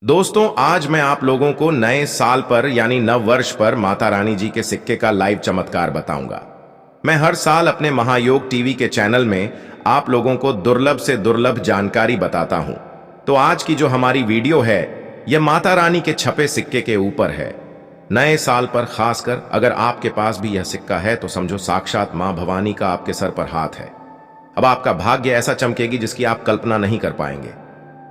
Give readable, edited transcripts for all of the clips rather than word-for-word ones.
दोस्तों, आज मैं आप लोगों को नए साल पर यानी नव वर्ष पर माता रानी जी के सिक्के का लाइव चमत्कार बताऊंगा। मैं हर साल अपने महायोग टीवी के चैनल में आप लोगों को दुर्लभ से दुर्लभ जानकारी बताता हूं। तो आज की जो हमारी वीडियो है यह माता रानी के छपे सिक्के के ऊपर है। नए साल पर खासकर अगर आपके पास भी यह सिक्का है तो समझो साक्षात मां भवानी का आपके सर पर हाथ है। अब आपका भाग्य ऐसा चमकेगी जिसकी आप कल्पना नहीं कर पाएंगे।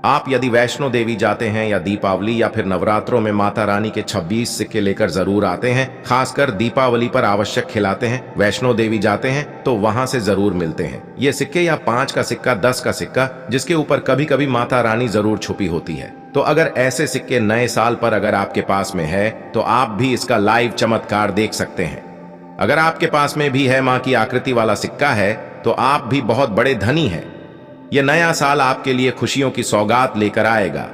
आप यदि वैष्णो देवी जाते हैं या दीपावली या फिर नवरात्रों में माता रानी के 26 सिक्के लेकर जरूर आते हैं, खासकर दीपावली पर आवश्यक खिलाते हैं। वैष्णो देवी जाते हैं तो वहां से जरूर मिलते हैं ये सिक्के, या 5 का सिक्का, 10 का सिक्का, जिसके ऊपर कभी कभी माता रानी जरूर छुपी होती है। तो अगर ऐसे सिक्के नए साल पर अगर आपके पास में है तो आप भी इसका लाइव चमत्कार देख सकते हैं। अगर आपके पास में भी है मां की आकृति वाला सिक्का है तो आप भी बहुत बड़े धनी हैं। यह नया साल आपके लिए खुशियों की सौगात लेकर आएगा।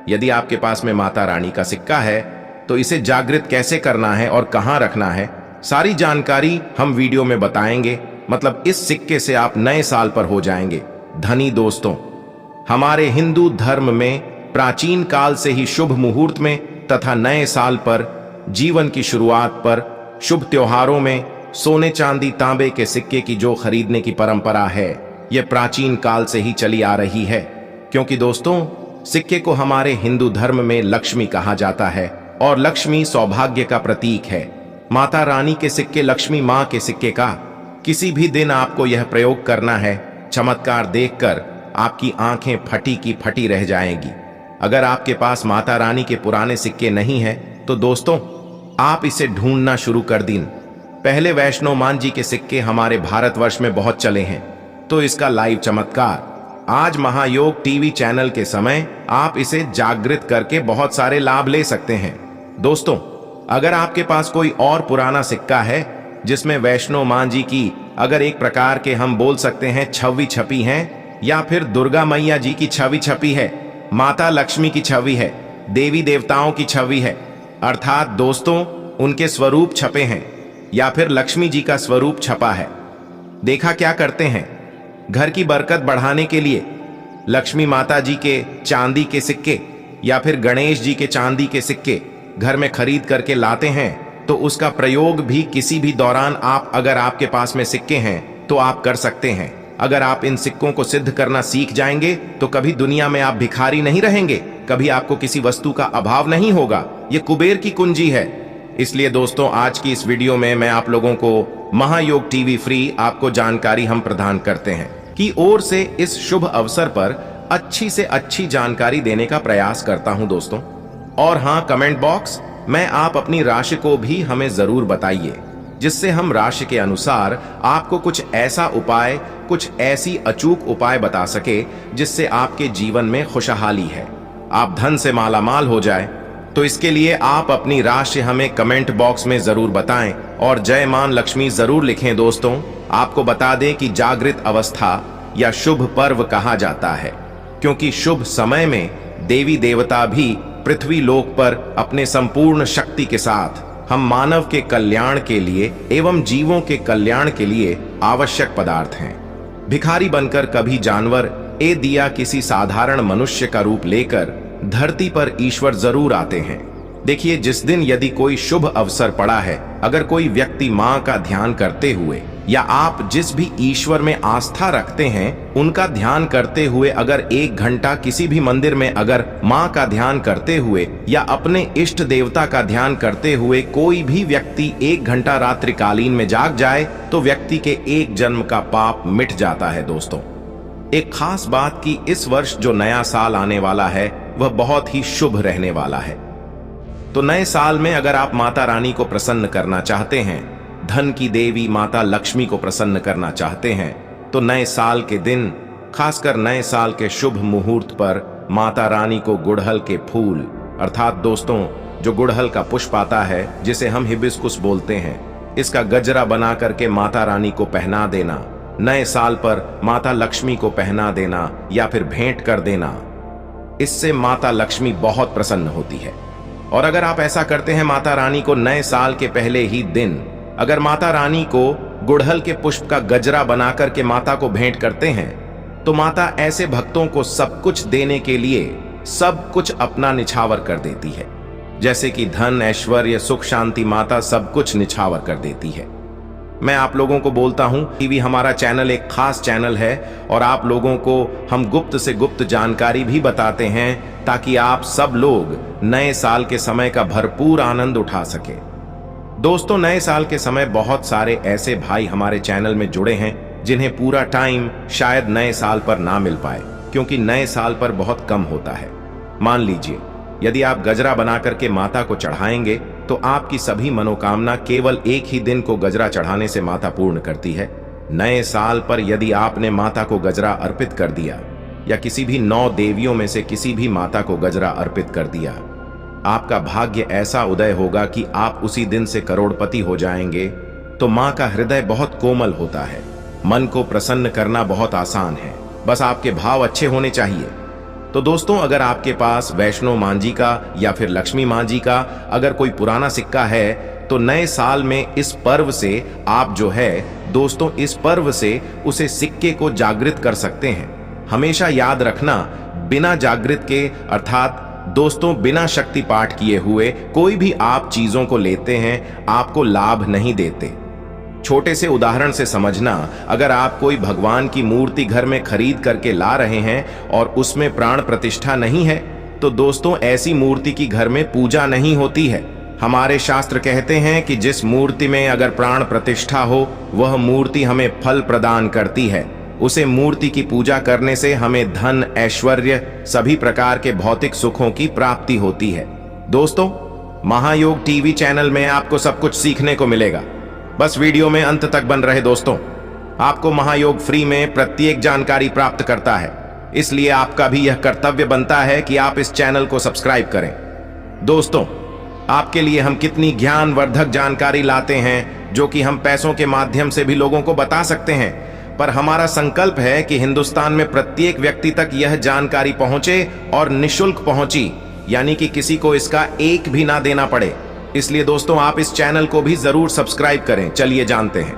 यदि आपके पास में माता रानी का सिक्का है तो इसे जागृत कैसे करना है और कहां रखना है, सारी जानकारी हम वीडियो में बताएंगे। मतलब इस सिक्के से आप नए साल पर हो जाएंगे धनी। दोस्तों, हमारे हिंदू धर्म में प्राचीन काल से ही शुभ मुहूर्त में तथा नए साल पर, जीवन की शुरुआत पर, शुभ त्योहारों में सोने चांदी तांबे के सिक्के की जो खरीदने की परंपरा है यह प्राचीन काल से ही चली आ रही है। क्योंकि दोस्तों, सिक्के को हमारे हिंदू धर्म में लक्ष्मी कहा जाता है और लक्ष्मी सौभाग्य का प्रतीक है। माता रानी के सिक्के, लक्ष्मी मां के सिक्के का किसी भी दिन आपको यह प्रयोग करना है। चमत्कार देखकर आपकी आंखें फटी की फटी रह जाएंगी। अगर आपके पास माता रानी के पुराने सिक्के नहीं है तो दोस्तों आप इसे ढूंढना शुरू कर दिन। पहले वैष्णो मान जी के सिक्के हमारे भारतवर्ष में बहुत चले हैं, तो इसका लाइव चमत्कार आज महायोग टीवी चैनल के समय आप इसे जागृत करके बहुत सारे लाभ ले सकते हैं। दोस्तों, अगर आपके पास कोई और पुराना सिक्का है जिसमें वैष्णो मां जी की, अगर एक प्रकार के हम बोल सकते हैं, छवि छपी है, या फिर दुर्गा मैया जी की छवि छपी है, माता लक्ष्मी की छवि है, देवी देवताओं की छवि है, अर्थात दोस्तों उनके स्वरूप छपे हैं, या फिर लक्ष्मी जी का स्वरूप छपा है, देखा क्या करते हैं घर की बरकत बढ़ाने के लिए लक्ष्मी माता जी के चांदी के सिक्के या फिर गणेश जी के चांदी के सिक्के घर में खरीद करके लाते हैं। तो उसका प्रयोग भी किसी भी दौरान आप, अगर आपके पास में सिक्के हैं तो आप कर सकते हैं। अगर आप इन सिक्कों को सिद्ध करना सीख जाएंगे तो कभी दुनिया में आप भिखारी नहीं रहेंगे, कभी आपको किसी वस्तु का अभाव नहीं होगा। ये कुबेर की कुंजी है। इसलिए दोस्तों, आज की इस वीडियो में मैं आप लोगों को महायोग टीवी फ्री आपको जानकारी हम प्रदान करते हैं कि ओर से इस शुभ अवसर पर अच्छी से अच्छी जानकारी देने का प्रयास करता हूं दोस्तों। और हां, कमेंट बॉक्स में आप अपनी राशि को भी हमें जरूर बताइए, जिससे हम राशि के अनुसार आपको कुछ ऐसा उपाय, कुछ ऐसी अचूक उपाय बता सके जिससे आपके जीवन में खुशहाली है, आप धन से मालामाल हो जाए। तो इसके लिए आप अपनी राशि हमें कमेंट बॉक्स में जरूर बताएं और जय मान लक्ष्मी जरूर लिखें। दोस्तों, आपको बता दें कि जागृत अवस्था या शुभ पर्व कहा जाता है, क्योंकि शुभ समय में देवी देवता भी पृथ्वी लोक पर अपने संपूर्ण शक्ति के साथ हम मानव के कल्याण के लिए एवं जीवों के कल्याण के लिए आवश्यक पदार्थ हैं। भिखारी बनकर कभी जानवर ए दिया किसी साधारण मनुष्य का रूप लेकर धरती पर ईश्वर जरूर आते हैं। देखिए, जिस दिन यदि कोई शुभ अवसर पड़ा है, अगर कोई व्यक्ति मां का ध्यान करते हुए, या आप जिस भी ईश्वर में आस्था रखते हैं उनका ध्यान करते हुए अगर 1 घंटा किसी भी मंदिर में अगर मां का ध्यान करते हुए या अपने इष्ट देवता का ध्यान करते हुए कोई भी व्यक्ति 1 घंटा रात्रिकालीन में जाग जाए तो व्यक्ति के 1 जन्म का पाप मिट जाता है। दोस्तों, एक खास बात कि इस वर्ष जो नया साल आने वाला है वह बहुत ही शुभ रहने वाला है। तो नए साल में अगर आप माता रानी को प्रसन्न करना चाहते हैं, धन की देवी माता लक्ष्मी को प्रसन्न करना चाहते हैं, तो नए साल के दिन, खासकर नए साल के शुभ मुहूर्त पर माता रानी को गुड़हल के फूल, अर्थात दोस्तों जो गुड़हल का पुष्प आता है जिसे हम हिबिस्कुस बोलते हैं, इसका गजरा बना करके माता रानी को पहना देना, नए साल पर माता लक्ष्मी को पहना देना या फिर भेंट कर देना, इससे माता लक्ष्मी बहुत प्रसन्न होती है। और अगर आप ऐसा करते हैं माता रानी को नए साल के पहले ही दिन, अगर माता रानी को गुड़हल के पुष्प का गजरा बनाकर के माता को भेंट करते हैं तो माता ऐसे भक्तों को सब कुछ देने के लिए सब कुछ अपना निछावर कर देती है। जैसे कि धन, ऐश्वर्य, सुख, शांति, माता सब कुछ निछावर कर देती है। मैं आप लोगों को बोलता हूं, टीवी हमारा चैनल एक खास चैनल है और आप लोगों को हम गुप्त से गुप्त जानकारी भी बताते हैं ताकि आप सब लोग नए साल के समय का भरपूर आनंद उठा सके। दोस्तों, नए साल के समय बहुत सारे ऐसे भाई हमारे चैनल में जुड़े हैं जिन्हें पूरा टाइम शायद नए साल पर ना मिल पाए, क्योंकि नए साल पर बहुत कम होता है। मान लीजिए, यदि आप गजरा बना करके माता को चढ़ाएंगे तो आपकी सभी मनोकामना केवल एक ही दिन को गजरा चढ़ाने से माता पूर्ण करती है। नए साल पर यदि आपने माता को गजरा अर्पित कर दिया या किसी भी 9 देवियों में से किसी भी माता को गजरा अर्पित कर दिया, आपका भाग्य ऐसा उदय होगा कि आप उसी दिन से करोड़पति हो जाएंगे। तो मां का हृदय बहुत कोमल होता है, मन को प्रसन्न करना बहुत आसान है, बस आपके भाव अच्छे होने चाहिए। तो दोस्तों, अगर आपके पास वैष्णो मां जी का या फिर लक्ष्मी मां जी का अगर कोई पुराना सिक्का है तो नए साल में इस पर्व से आप जो है दोस्तों, इस पर्व से उसे सिक्के को जागृत कर सकते हैं। हमेशा याद रखना, बिना जागृत के अर्थात दोस्तों बिना शक्ति पाठ किए हुए कोई भी आप चीजों को लेते हैं आपको लाभ नहीं देते। छोटे से उदाहरण से समझना, अगर आप कोई भगवान की मूर्ति घर में खरीद करके ला रहे हैं और उसमें प्राण प्रतिष्ठा नहीं है तो दोस्तों ऐसी मूर्ति की घर में पूजा नहीं होती है। हमारे शास्त्र कहते हैं कि जिस मूर्ति में अगर प्राण प्रतिष्ठा हो वह मूर्ति हमें फल प्रदान करती है। उसे मूर्ति की पूजा करने से हमें धन, ऐश्वर्य, सभी प्रकार के भौतिक सुखों की प्राप्ति होती है। दोस्तों, महायोग टीवी चैनल में आपको सब कुछ सीखने को मिलेगा, बस वीडियो में अंत तक बन रहे। दोस्तों, आपको महायोग फ्री में प्रत्येक जानकारी प्राप्त करता है, इसलिए आपका भी यह कर्तव्य बनता है कि आप इस चैनल को सब्सक्राइब करें। दोस्तों, आपके लिए हम कितनी ज्ञानवर्धक जानकारी लाते हैं जो कि हम पैसों के माध्यम से भी लोगों को बता सकते हैं, पर हमारा संकल्प है कि हिंदुस्तान में प्रत्येक व्यक्ति तक यह जानकारी पहुंचे और निशुल्क पहुंची, यानी कि किसी को इसका एक भी ना देना पड़े। इसलिए दोस्तों, आप इस चैनल को भी जरूर सब्सक्राइब करें। चलिए जानते हैं।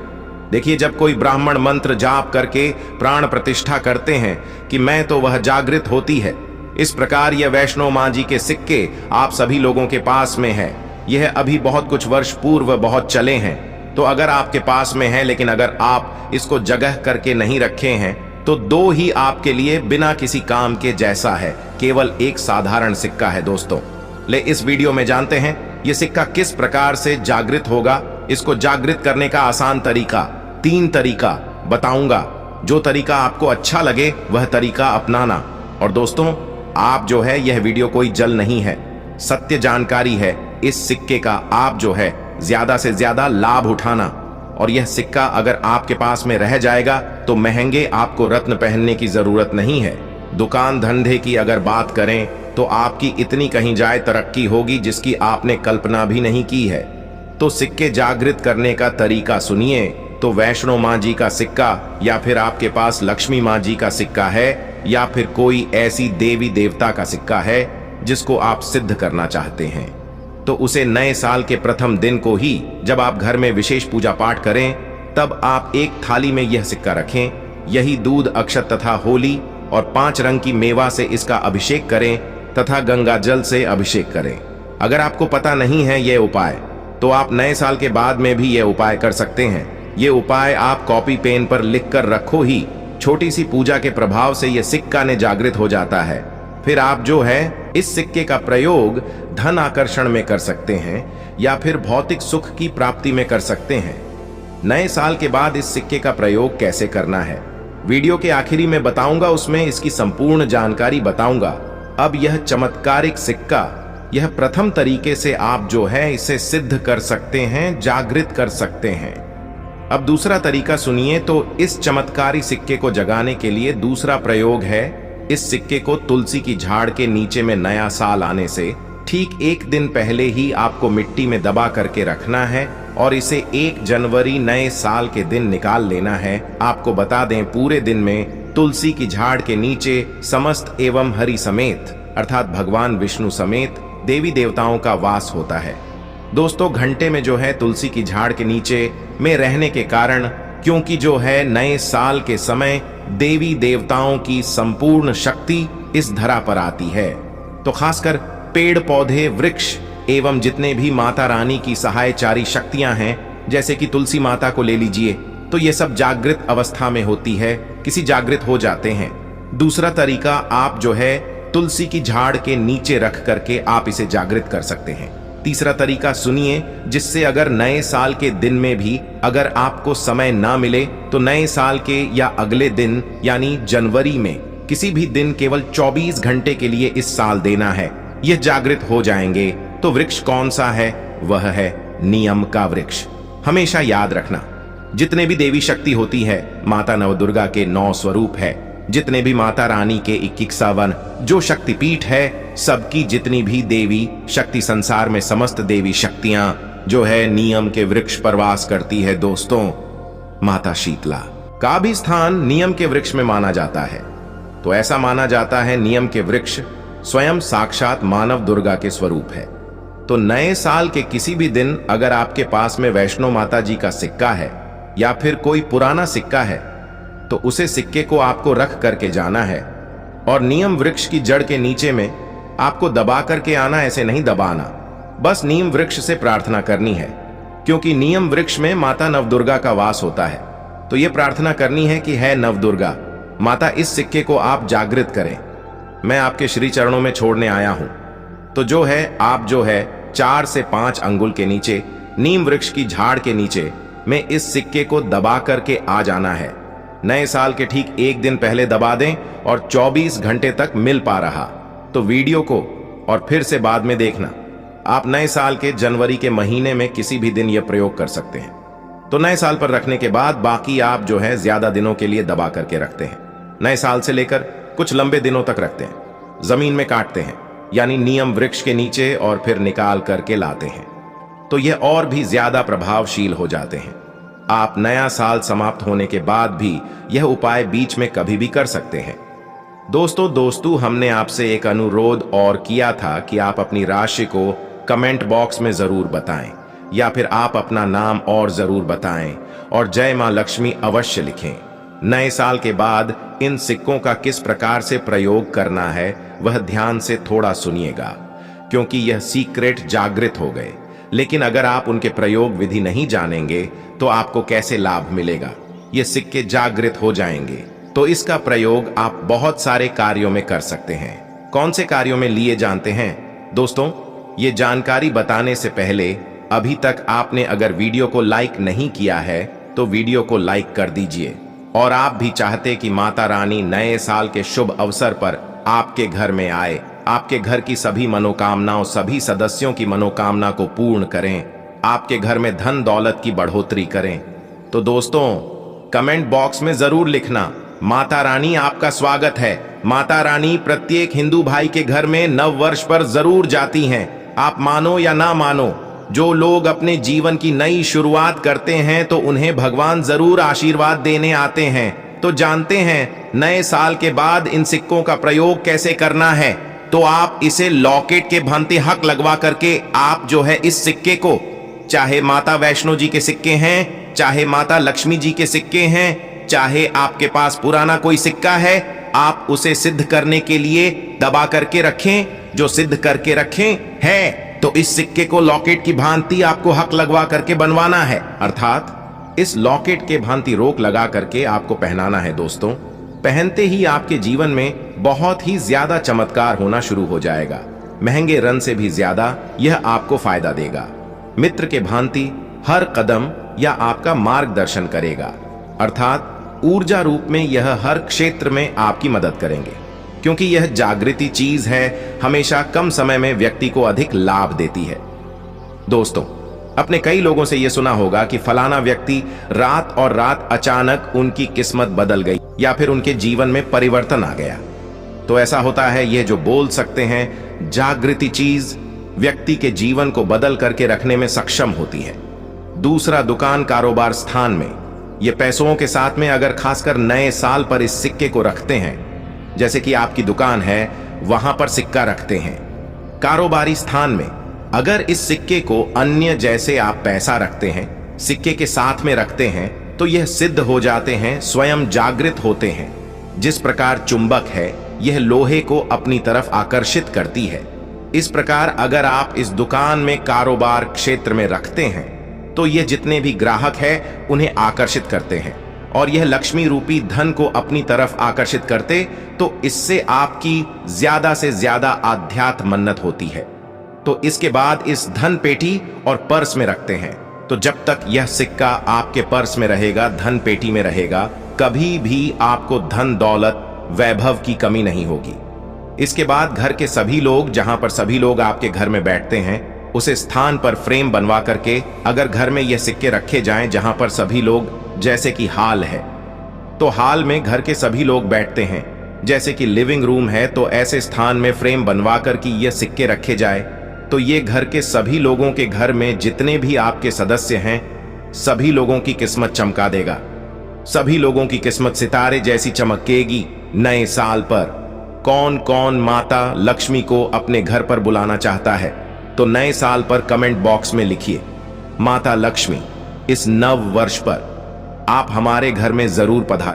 देखिए, जब कोई ब्राह्मण मंत्र जाप करके प्राण प्रतिष्ठा करते हैं कि मैं तो वह जागृत होती है। इस प्रकार यह वैष्णो मां जी के सिक्के आप सभी लोगों के पास में है। यह अभी बहुत कुछ वर्ष पूर्व बहुत चले हैं, तो अगर आपके पास में है लेकिन अगर आप इसको जगह करके नहीं रखे हैं तो 2 ही आपके लिए बिना किसी काम के जैसा है, केवल एक साधारण सिक्का है। दोस्तों, ले इस वीडियो में जानते हैं ये सिक्का किस प्रकार से जागृत होगा। इसको जागृत करने का आसान तरीका 3 तरीका बताऊंगा। जो तरीका आपको अच्छा लगे वह तरीका अपनाना। और दोस्तों, आप जो है यह वीडियो कोई जल नहीं है, सत्य जानकारी है। इस सिक्के का आप जो है ज्यादा से ज्यादा लाभ उठाना। और यह सिक्का अगर आपके पास में रह जाएगा तो महंगे आपको रत्न पहनने की जरूरत नहीं है। दुकान धंधे की अगर बात करें तो आपकी इतनी कहीं जाए तरक्की होगी जिसकी आपने कल्पना भी नहीं की है। तो सिक्के जागृत करने का तरीका सुनिए। तो वैष्णो मां जी का सिक्का या फिर आपके पास लक्ष्मी मां जी का सिक्का है या फिर कोई ऐसी देवी देवता का सिक्का है जिसको आप सिद्ध करना चाहते हैं, तो उसे नए साल के प्रथम दिन को ही जब आप घर में विशेष पूजा पाठ करें तब आप एक थाली में यह सिक्का रखें। यही दूध, अक्षत तथा होली और 5 रंग की मेवा से इसका अभिषेक करें तथा गंगा जल से अभिषेक करें। अगर आपको पता नहीं है यह उपाय तो आप नए साल के बाद में भी यह उपाय कर सकते हैं। ये उपाय आप कॉपी पेन पर लिख कर रखो ही। छोटी सी पूजा के प्रभाव से यह सिक्का ने जागृत हो जाता है। फिर आप जो है इस सिक्के का प्रयोग धन आकर्षण में कर सकते हैं या फिर भौतिक सुख की प्राप्ति में कर सकते हैं। नए साल के बाद इस सिक्के का प्रयोग कैसे करना है वीडियो के आखिरी में बताऊंगा, उसमें इसकी संपूर्ण जानकारी बताऊंगा। अब यह चमत्कारिक सिक्का, यह प्रथम तरीके से आप जो है इसे सिद्ध कर सकते हैं, जागृत कर सकते हैं। अब दूसरा तरीका सुनिए। तो इस चमत्कारी सिक्के को जगाने के लिए दूसरा प्रयोग है, इस सिक्के को तुलसी की झाड़ के नीचे में नया साल आने से ठीक 1 दिन पहले ही आपको मिट्टी में दबा करके रखना है और इसे 1 जनवरी नए साल के दिन निकाल लेना है। आपको बता दें, पूरे दिन में तुलसी की झाड़ के नीचे समस्त एवं हरि समेत अर्थात भगवान विष्णु समेत देवी देवताओं का वास होता है। दोस्तों, घंटे में जो है तुलसी की झाड़ के नीचे में रहने के कारण, क्योंकि जो है नए साल के समय देवी देवताओं की संपूर्ण शक्ति इस धरा पर आती है। तो खासकर पेड़ पौधे, वृक्ष एवं जितने भी माता रानी की सहायचारी शक्तियां हैं, जैसे कि तुलसी माता को ले लीजिए, तो ये सब जागृत अवस्था में होती है, किसी जागृत हो जाते हैं। दूसरा तरीका, आप जो है तुलसी की झाड़ के नीचे रख करके आप इसे जागृत कर सकते हैं। तीसरा तरीका सुनिए, जिससे अगर नए साल के दिन में भी अगर आपको समय ना मिले तो नए साल के या अगले दिन यानी जनवरी में किसी भी दिन केवल 24 घंटे के लिए इस साल देना है, यह जागृत हो जाएंगे। तो वृक्ष कौन सा है? वह है नियम का वृक्ष। हमेशा याद रखना, जितने भी देवी शक्ति होती है, माता नवदुर्गा के 9 स्वरूप है, जितने भी माता रानी के 21 जो शक्तिपीठ है, सबकी जितनी भी देवी शक्ति संसार में समस्त देवी शक्तियां जो है नियम के वृक्ष पर वास करती है। दोस्तों, माता शीतला का भी स्थान नियम के वृक्ष में माना जाता है। तो ऐसा माना जाता है नियम के वृक्ष स्वयं साक्षात मानव दुर्गा के स्वरूप है। तो नए साल के किसी भी दिन अगर आपके पास में वैष्णो माता जी का सिक्का है या फिर कोई पुराना सिक्का है, तो उसे सिक्के को आपको रख करके जाना है और नियम वृक्ष की जड़ के नीचे में आपको दबा करके आना। ऐसे नहीं दबाना, बस नीम वृक्ष से प्रार्थना करनी है, क्योंकि नियम वृक्ष में माता नवदुर्गा का वास होता है। तो यह प्रार्थना करनी है कि है नवदुर्गा माता, इस सिक्के को आप जागृत करें, मैं आपके श्री चरणों में छोड़ने आया हूं। तो जो है आप जो है 4 से 5 अंगुल के नीचे नीम वृक्ष की झाड़ के नीचे में इस सिक्के को दबा करके आ जाना है। नए साल के ठीक 1 दिन पहले दबा दें और 24 घंटे तक मिल पा रहा तो वीडियो को और फिर से बाद में देखना। आप नए साल के जनवरी के महीने में किसी भी दिन यह प्रयोग कर सकते हैं। तो नए साल पर रखने के बाद बाकी आप जो है ज्यादा दिनों के लिए दबा करके रखते हैं। नए साल से लेकर कुछ लंबे दिनों तक रखते हैं, जमीन में काटते हैं यानी नियम वृक्ष के नीचे और फिर निकाल करके लाते हैं, तो यह और भी ज्यादा प्रभावशील हो जाते हैं। आप नया साल समाप्त होने के बाद भी यह उपाय बीच में कभी भी कर सकते हैं। दोस्तों, हमने आपसे एक अनुरोध और किया था कि आप अपनी राशि को कमेंट बॉक्स में जरूर बताएं, या फिर आप अपना नाम और जरूर बताएं और जय मां लक्ष्मी अवश्य लिखें। नए साल के बाद इन सिक्कों का किस प्रकार से प्रयोग करना है वह ध्यान से थोड़ा सुनिएगा, क्योंकि यह सीक्रेट जागृत हो गए। लेकिन अगर आप उनके प्रयोग विधि नहीं जानेंगे तो आपको कैसे लाभ मिलेगा? ये सिक्के जागृत हो जाएंगे तो इसका प्रयोग आप बहुत सारे कार्यों में कर सकते हैं। कौन से कार्यों में लिए जानते हैं? दोस्तों, ये जानकारी बताने से पहले अभी तक आपने अगर वीडियो को लाइक नहीं किया है तो वीडियो को लाइक कर दीजिए। और आप भी चाहते कि माता रानी नए साल के शुभ अवसर पर आपके घर में आए, आपके घर की सभी मनोकामनाओं, सभी सदस्यों की मनोकामना को पूर्ण करें, आपके घर में धन दौलत की बढ़ोतरी करें, तो दोस्तों कमेंट बॉक्स में जरूर लिखना, माता रानी आपका स्वागत है। माता रानी प्रत्येक हिंदू भाई के घर में नव वर्ष पर जरूर जाती हैं। आप मानो या ना मानो, जो लोग अपने जीवन की नई शुरुआत करते हैं तो उन्हें भगवान जरूर आशीर्वाद देने आते हैं। तो जानते हैं नए साल के बाद इन सिक्कों का प्रयोग कैसे करना है? तो आप इसे लॉकेट के भांति हक लगवा करके आप जो है इस सिक्के को, चाहे माता वैष्णो जी के सिक्के हैं, चाहे माता लक्ष्मी जी के सिक्के हैं, चाहे आपके पास पुराना कोई सिक्का है, आप उसे सिद्ध करने के लिए दबा करके रखें। जो सिद्ध करके रखें है तो इस सिक्के को लॉकेट की भांति आपको हक लगवा करके बनवाना है, अर्थात इस लॉकेट के भांति रोक लगा करके आपको पहनाना है। दोस्तों, पहनते ही आपके जीवन में बहुत ही ज्यादा चमत्कार होना शुरू हो जाएगा। महंगे रन से भी ज्यादा यह आपको फायदा देगा। मित्र के भांति हर कदम यह आपका मार्गदर्शन करेगा, अर्थात ऊर्जा रूप में यह हर क्षेत्र में आपकी मदद करेंगे। क्योंकि यह जागृति चीज है, हमेशा कम समय में व्यक्ति को अधिक लाभ देती है। दोस्तों, अपने कई लोगों से यह सुना होगा कि फलाना व्यक्ति रात और रात अचानक उनकी किस्मत बदल गई या फिर उनके जीवन में परिवर्तन आ गया। तो ऐसा होता है, यह जो बोल सकते हैं जागृति चीज व्यक्ति के जीवन को बदल करके रखने में सक्षम होती है। दूसरा, दुकान कारोबार स्थान में ये पैसों के साथ में अगर खासकर नए साल पर इस सिक्के को रखते हैं, जैसे कि आपकी दुकान है वहां पर सिक्का रखते हैं, कारोबारी स्थान में अगर इस सिक्के को अन्य जैसे आप पैसा रखते हैं, सिक्के के साथ में रखते हैं, तो यह सिद्ध हो जाते हैं, स्वयं जागृत होते हैं। जिस प्रकार चुंबक है यह लोहे को अपनी तरफ आकर्षित करती है। इस प्रकार अगर आप इस दुकान में कारोबार क्षेत्र में रखते हैं तो यह जितने भी ग्राहक हैं उन्हें आकर्षित करते हैं और यह लक्ष्मी रूपी धन को अपनी तरफ आकर्षित करते, तो इससे आपकी ज्यादा से ज्यादा आध्यात्म मन्नत होती है। तो इसके बाद इस धन पेटी और पर्स में रखते हैं। तो जब तक यह सिक्का आपके पर्स में रहेगा, धन पेटी में रहेगा, कभी भी आपको धन दौलत वैभव की कमी नहीं होगी। इसके बाद घर के सभी लोग, जहां पर सभी लोग आपके घर में बैठते हैं, उस स्थान पर फ्रेम बनवा करके अगर घर में यह सिक्के रखे जाएं जहां पर सभी लोग, जैसे कि हॉल है तो हॉल में घर के सभी लोग बैठते हैं, जैसे कि लिविंग रूम है तो ऐसे स्थान में फ्रेम बनवा कर कि यह सिक्के रखे जाए, तो ये घर के सभी लोगों के घर में जितने भी आपके सदस्य हैं सभी लोगों की किस्मत चमका देगा। सभी लोगों की किस्मत सितारे जैसी चमकेगी। नए साल पर कौन कौन माता लक्ष्मी को अपने घर पर बुलाना चाहता है तो नए साल पर कमेंट बॉक्स में लिखिए, माता लक्ष्मी इस नव वर्ष पर आप हमारे घर में जरूर पधारें।